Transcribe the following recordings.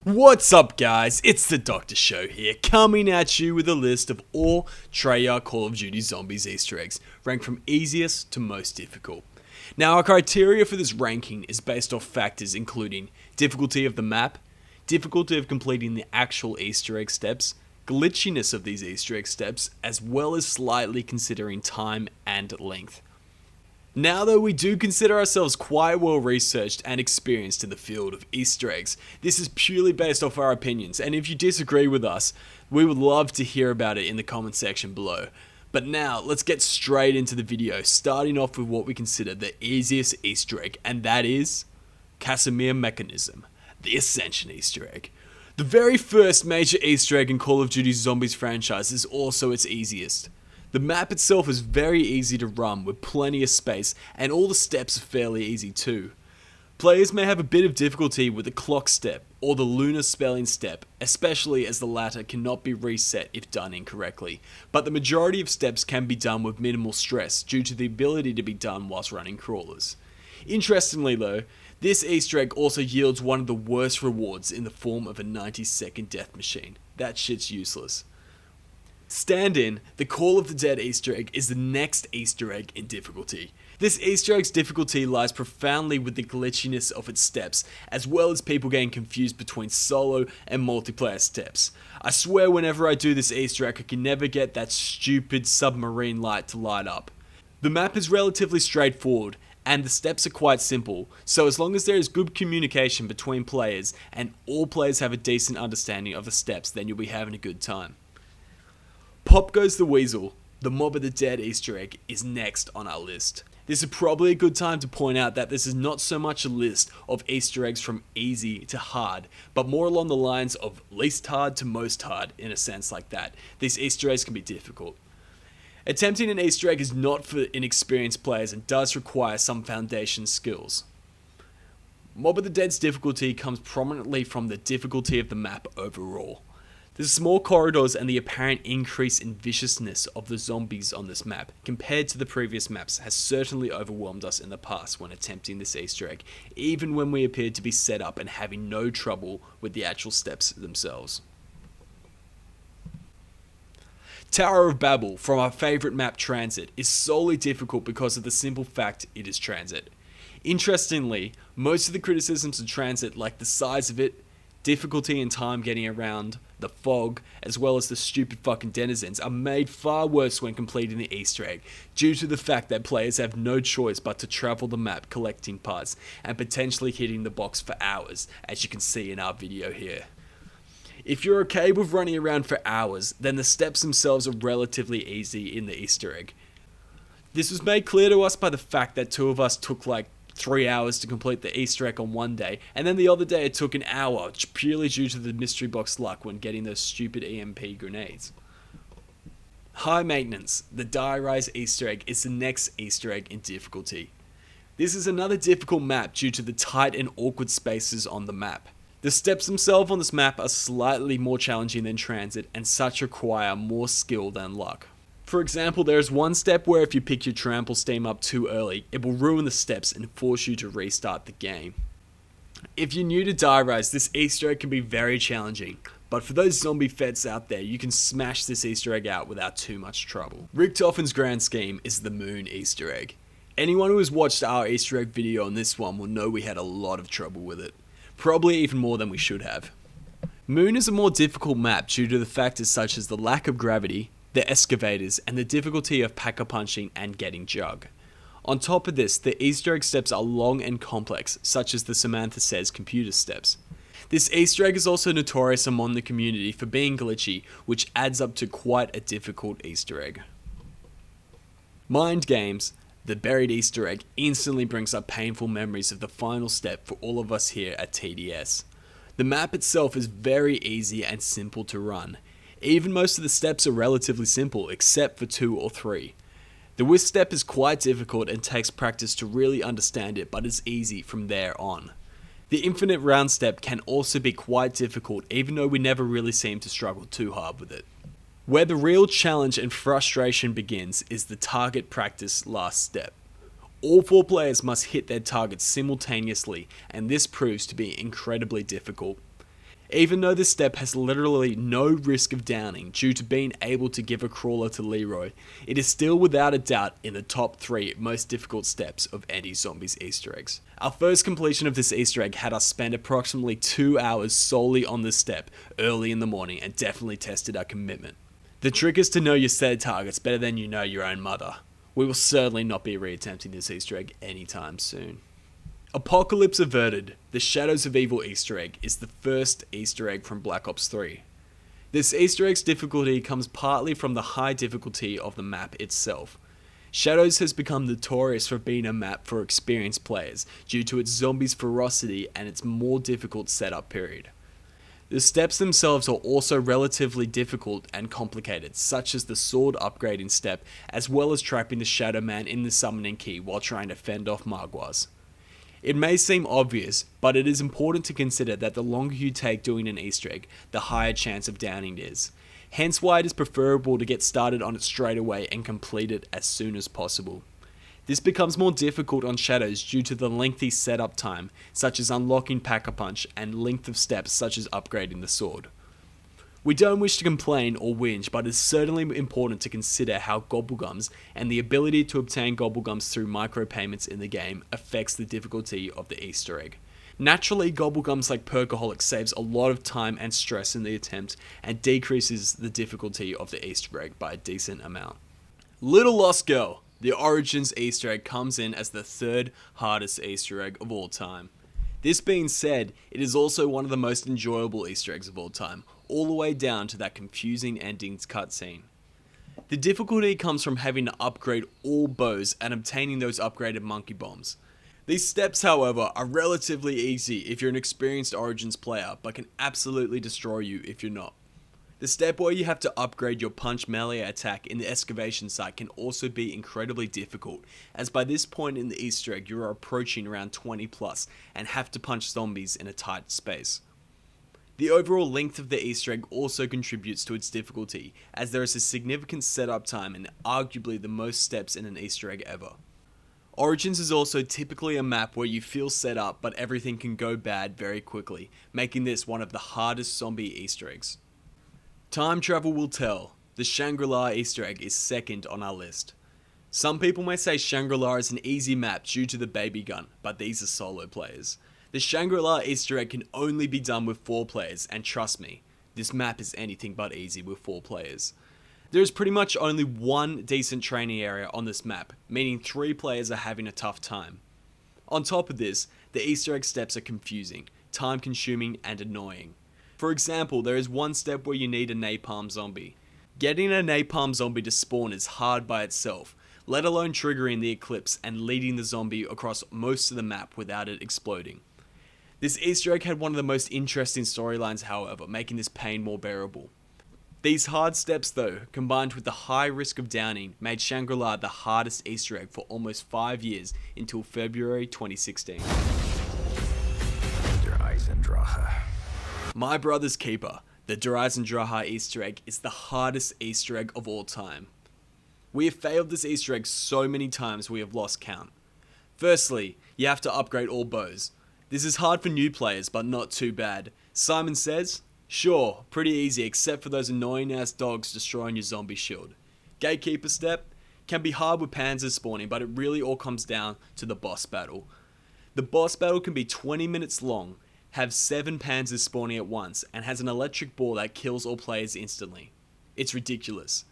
What's up guys, it's the Doctor Show here, coming at you with a list of all Treyarch Call of Duty Zombies Easter eggs, ranked from easiest to most difficult. Now our criteria for this ranking is based off factors including difficulty of the map, difficulty of completing the actual Easter egg steps, glitchiness of these Easter egg steps, as well as slightly considering time and length. Now though we do consider ourselves quite well researched and experienced in the field of Easter eggs, this is purely based off our opinions, and if you disagree with us, we would love to hear about it in the comment section below. But now, let's get straight into the video, starting off with what we consider the easiest Easter egg, and that is Casimir Mechanism, the Ascension Easter egg. The very first major Easter egg in Call of Duty Zombies franchise is also its easiest. The map itself is very easy to run with plenty of space, and all the steps are fairly easy too. Players may have a bit of difficulty with the clock step or the lunar spelling step, especially as the latter cannot be reset if done incorrectly, but the majority of steps can be done with minimal stress due to the ability to be done whilst running crawlers. Interestingly though, this Easter egg also yields one of the worst rewards in the form of a 90-second death machine. That shit's useless. Stand-in, the Call of the Dead Easter egg is the next Easter egg in difficulty. This Easter egg's difficulty lies profoundly with the glitchiness of its steps, as well as people getting confused between solo and multiplayer steps. I swear whenever I do this Easter egg I can never get that stupid submarine light to light up. The map is relatively straightforward, and the steps are quite simple, so as long as there is good communication between players and all players have a decent understanding of the steps, then you'll be having a good time. Pop Goes the Weasel, the Mob of the Dead Easter egg, is next on our list. This is probably a good time to point out that this is not so much a list of Easter eggs from easy to hard, but more along the lines of least hard to most hard, in a sense like that. These Easter eggs can be difficult. Attempting an Easter egg is not for inexperienced players and does require some foundation skills. Mob of the Dead's difficulty comes prominently from the difficulty of the map overall. The small corridors and the apparent increase in viciousness of the zombies on this map, compared to the previous maps, has certainly overwhelmed us in the past when attempting this Easter egg, even when we appeared to be set up and having no trouble with the actual steps themselves. Tower of Babel, from our favourite map Transit, is solely difficult because of the simple fact it is Transit. Interestingly, most of the criticisms of Transit, like the size of it, difficulty and time getting around, the fog, as well as the stupid fucking denizens, are made far worse when completing the Easter egg, due to the fact that players have no choice but to travel the map collecting parts, and potentially hitting the box for hours, as you can see in our video here. If you're okay with running around for hours, then the steps themselves are relatively easy in the Easter egg. This was made clear to us by the fact that two of us took like 3 hours to complete the Easter egg on one day, and then the other day it took an hour, purely due to the mystery box luck when getting those stupid EMP grenades. High Maintenance, the Die Rise Easter egg, is the next Easter egg in difficulty. This is another difficult map due to the tight and awkward spaces on the map. The steps themselves on this map are slightly more challenging than Transit, and such require more skill than luck. For example, there is one step where if you pick your trample steam up too early, it will ruin the steps and force you to restart the game. If you're new to Die Rise, this Easter egg can be very challenging, but for those zombie feds out there, you can smash this Easter egg out without too much trouble. Richtofen's grand scheme is the Moon Easter egg. Anyone who has watched our Easter egg video on this one will know we had a lot of trouble with it. Probably even more than we should have. Moon is a more difficult map due to the factors such as the lack of gravity, the excavators, and the difficulty of pack-a-punching and getting Jug. On top of this, the Easter egg steps are long and complex, such as the Samantha Says computer steps. This Easter egg is also notorious among the community for being glitchy, which adds up to quite a difficult Easter egg. Mind Games, the buried Easter egg, instantly brings up painful memories of the final step for all of us here at TDS. The map itself is very easy and simple to run. Even most of the steps are relatively simple, except for 2 or 3. The whisk step is quite difficult and takes practice to really understand it, but is easy from there on. The infinite round step can also be quite difficult, even though we never really seem to struggle too hard with it. Where the real challenge and frustration begins is the target practice last step. All 4 players must hit their targets simultaneously, and this proves to be incredibly difficult. Even though this step has literally no risk of downing due to being able to give a crawler to Leroy, it is still without a doubt in the top 3 most difficult steps of any Zombies Easter eggs. Our first completion of this Easter egg had us spend approximately 2 hours solely on this step early in the morning and definitely tested our commitment. The trick is to know your set targets better than you know your own mother. We will certainly not be reattempting this Easter egg anytime soon. Apocalypse Averted, the Shadows of Evil Easter egg, is the first Easter egg from Black Ops 3. This Easter egg's difficulty comes partly from the high difficulty of the map itself. Shadows has become notorious for being a map for experienced players due to its zombies' ferocity and its more difficult setup period. The steps themselves are also relatively difficult and complicated, such as the sword upgrading step, as well as trapping the Shadow Man in the summoning key while trying to fend off Magwas. It may seem obvious, but it is important to consider that the longer you take doing an Easter egg, the higher chance of downing it is. Hence why it is preferable to get started on it straight away and complete it as soon as possible. This becomes more difficult on Shadows due to the lengthy setup time, such as unlocking Pack-a-Punch, and length of steps such as upgrading the sword. We don't wish to complain or whinge, but it's certainly important to consider how Gobblegums and the ability to obtain Gobblegums through micropayments in the game affects the difficulty of the Easter egg. Naturally, Gobblegums like Perkaholic saves a lot of time and stress in the attempt and decreases the difficulty of the Easter egg by a decent amount. Little Lost Girl, the Origins Easter egg, comes in as the 3rd hardest Easter egg of all time. This being said, it is also one of the most enjoyable Easter eggs of all time, all the way down to that confusing endings cutscene. The difficulty comes from having to upgrade all bows and obtaining those upgraded monkey bombs. These steps, however, are relatively easy if you're an experienced Origins player, but can absolutely destroy you if you're not. The step where you have to upgrade your punch melee attack in the excavation site can also be incredibly difficult, as by this point in the Easter egg you are approaching around 20 plus and have to punch zombies in a tight space. The overall length of the Easter egg also contributes to its difficulty, as there is a significant setup time and arguably the most steps in an Easter egg ever. Origins is also typically a map where you feel set up but everything can go bad very quickly, making this one of the hardest zombie Easter eggs. Time travel will tell. The Shangri-La Easter egg is second on our list. Some people may say Shangri-La is an easy map due to the baby gun, but these are solo players. The Shangri-La Easter egg can only be done with 4 players, and trust me, this map is anything but easy with 4 players. There is pretty much only one decent training area on this map, meaning 3 players are having a tough time. On top of this, the Easter egg steps are confusing, time consuming, and annoying. For example, there is one step where you need a napalm zombie. Getting a napalm zombie to spawn is hard by itself, let alone triggering the eclipse and leading the zombie across most of the map without it exploding. This Easter egg had one of the most interesting storylines, however, making this pain more bearable. These hard steps though, combined with the high risk of downing, made Shangri-La the hardest Easter egg for almost 5 years until February 2016. Der Eisendrache. My Brother's Keeper, the Der Eisendrache Easter egg, is the hardest Easter egg of all time. We have failed this Easter egg so many times we have lost count. Firstly, you have to upgrade all bows. This is hard for new players, but not too bad. Simon Says? Sure, pretty easy except for those annoying ass dogs destroying your zombie shield. Gatekeeper step? Can be hard with panzers spawning, but it really all comes down to the boss battle. The boss battle can be 20 minutes long, have 7 panzers spawning at once, and has an electric ball that kills all players instantly. It's ridiculous.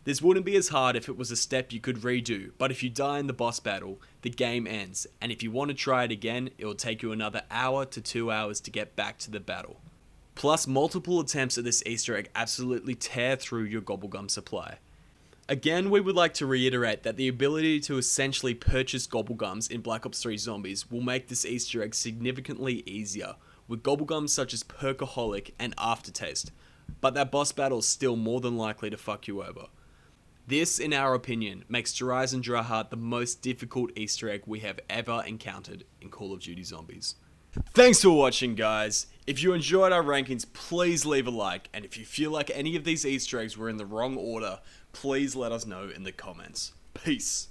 This wouldn't be as hard if it was a step you could redo, but if you die in the boss battle, the game ends, and if you want to try it again, it will take you another hour to 2 hours to get back to the battle. Plus, multiple attempts at this Easter egg absolutely tear through your Gobblegum supply. Again, we would like to reiterate that the ability to essentially purchase Gobblegums in Black Ops 3 Zombies will make this Easter egg significantly easier, with Gobblegums such as Perkaholic and Aftertaste, but that boss battle is still more than likely to fuck you over. This, in our opinion, makes Der Eisendrache the most difficult Easter egg we have ever encountered in Call of Duty Zombies. Thanks for watching, guys. If you enjoyed our rankings, please leave a like, and if you feel like any of these Easter eggs were in the wrong order, please let us know in the comments. Peace.